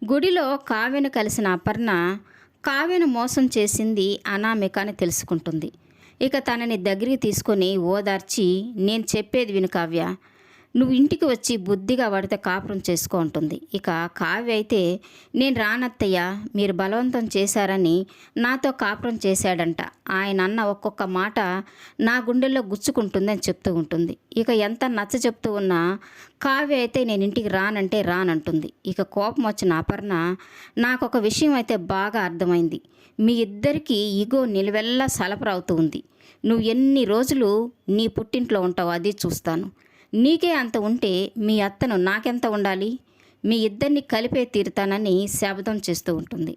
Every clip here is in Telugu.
గుడిలో కావ్యను కలిసిన అపర్ణ కావ్యను మోసం చేసింది అనామిక అని తెలుసుకుంటుంది. ఇక తనని దగ్గరికి తీసుకొని ఓదార్చి, నేను చెప్పేది విను కావ్య, నువ్వు ఇంటికి వచ్చి బుద్ధిగా వాడితే కాపురం చేసుకో ఉంటుంది. ఇక కావ్య అయితే, నేను రానత్తయ్య, మీరు బలవంతం చేశారని నాతో కాపురం చేశాడంట, ఆయన అన్న ఒక్కొక్క మాట నా గుండెల్లో గుచ్చుకుంటుందని చెప్తూ ఉంటుంది. ఇక ఎంత నచ్చ చెప్తూ ఉన్నా కావ్య అయితే నేను ఇంటికి రానంటే రానంటుంది. ఇక కోపం వచ్చిన అపర్ణ, నాకొక విషయం అయితే బాగా అర్థమైంది, మీ ఇద్దరికీ ఈగో నిలువెల్లా సలపరవుతూ ఉంది. నువ్వు ఎన్ని రోజులు నీ పుట్టింట్లో ఉంటావు అది చూస్తాను. నీకే అంత ఉంటే మీ అత్తను నాకెంత ఉండాలి, మీ ఇద్దరిని కలిపే తీరుతానని శపథం చేస్తూ ఉంటుంది.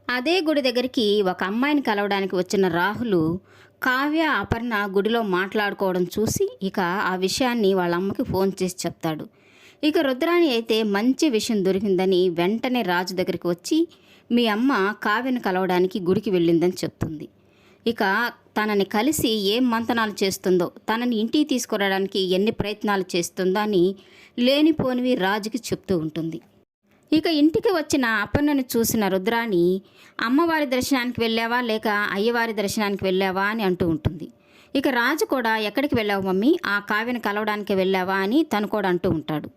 అదే గుడి దగ్గరికి ఒక అమ్మాయిని కలవడానికి వచ్చిన రాహులు కావ్య అపర్ణ గుడిలో మాట్లాడుకోవడం చూసి ఇక ఆ విషయాన్ని వాళ్ళ అమ్మకి ఫోన్ చేసి చెప్తాడు. ఇక రుద్రాణి అయితే మంచి విషయం దొరికిందని వెంటనే రాజు దగ్గరికి వచ్చి, మీ అమ్మ కావ్యను కలవడానికి గుడికి వెళ్ళిందని చెప్తుంది. ఇక తనని కలిసి ఏం మంతనాలు చేస్తుందో, తనని ఇంటికి తీసుకురావడానికి ఎన్ని ప్రయత్నాలు చేస్తుందో అని లేనిపోనివి రాజుకి చెప్తూ ఉంటుంది. ఇక ఇంటికి వచ్చిన అపర్ణను చూసిన రుద్రాణి, అమ్మవారి దర్శనానికి వెళ్ళావా లేక అయ్యవారి దర్శనానికి వెళ్ళావా అని అంటూ ఉంటుంది. ఇక రాజు కూడా, ఎక్కడికి వెళ్ళావు మమ్మీ, ఆ కావ్యను కలవడానికి వెళ్ళావా అని తను కూడా అంటూ ఉంటాడు.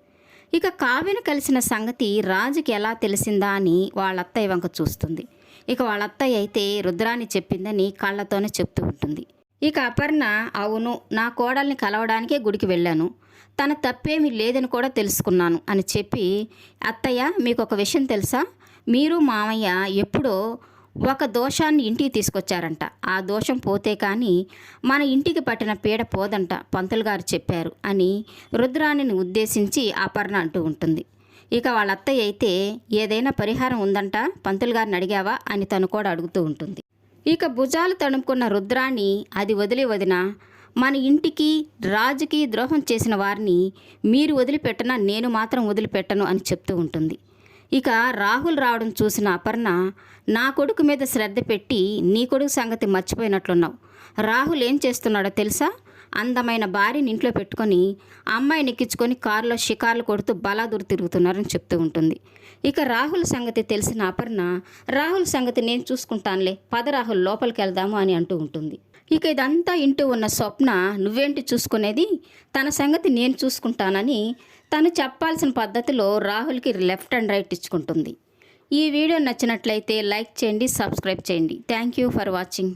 ఇక కావ్యను కలిసిన సంగతి రాజుకి ఎలా తెలిసిందా అని వాళ్ళ అత్తయ్య వంక చూస్తుంది. ఇక వాళ్ళ అత్తయ్య అయితే రుద్రాణి చెప్పిందని కళ్ళతోనే చెప్తూ ఉంటుంది. ఇక అపర్ణ, అవును, నా కోడల్ని కలవడానికే గుడికి వెళ్ళాను, తన తప్పేమీ లేదని కూడా తెలుసుకున్నాను అని చెప్పి, అత్తయ్య మీకు ఒక విషయం తెలుసా, మీరు మామయ్య ఎప్పుడో ఒక దోషాన్ని ఇంటికి తీసుకొచ్చారంట, ఆ దోషం పోతే కానీ మన ఇంటికి పట్టిన పీడ పోదంట, పంతులు గారు చెప్పారు అని రుద్రాణిని ఉద్దేశించి అపర్ణ అంటూ ఉంటుంది. ఇక వాళ్ళ అత్తయ్య అయితే, ఏదైనా పరిహారం ఉందంట, పంతులు గారిని అడిగావా అని తను కూడా అడుగుతూ ఉంటుంది. ఇక భుజాలు తడుముకున్న రుద్రాణి, అది వదిలి వదిన, మన ఇంటికి రాజుకి ద్రోహం చేసిన వారిని మీరు వదిలిపెట్టనా, నేను మాత్రం వదిలిపెట్టను అని చెప్తూ ఉంటుంది. ఇక రాహుల్ రావడం చూసిన అపర్ణ, నా కొడుకు మీద శ్రద్ధ పెట్టి నీ కొడుకు సంగతి మర్చిపోయినట్లున్నావు, రాహుల్ ఏం చేస్తున్నాడో తెలుసా, అందమైన భార్యని ఇంట్లో పెట్టుకొని అమ్మాయిని ఎక్కించుకొని కారులో షికార్లు కొడుతూ బలాదూరు తిరుగుతున్నారని చెప్తూ ఉంటుంది. ఇక రాహుల్ సంగతి తెలిసిన అపర్ణ, రాహుల్ సంగతి నేను చూసుకుంటానులే, పద రాహుల్ లోపలికి వెళ్దాము అని అంటూ ఉంటుంది. ఇక ఇదంతా ఇంటూ ఉన్న స్వప్న, నువ్వేంటి చూసుకునేది, తన సంగతి నేను చూసుకుంటానని తను చెప్పాల్సిన పద్ధతిలో రాహుల్కి లెఫ్ట్ అండ్ రైట్ ఇచ్చుకుంటుంది. ఈ వీడియో నచ్చినట్లయితే లైక్ చేయండి, సబ్స్క్రైబ్ చేయండి. Thank you for watching.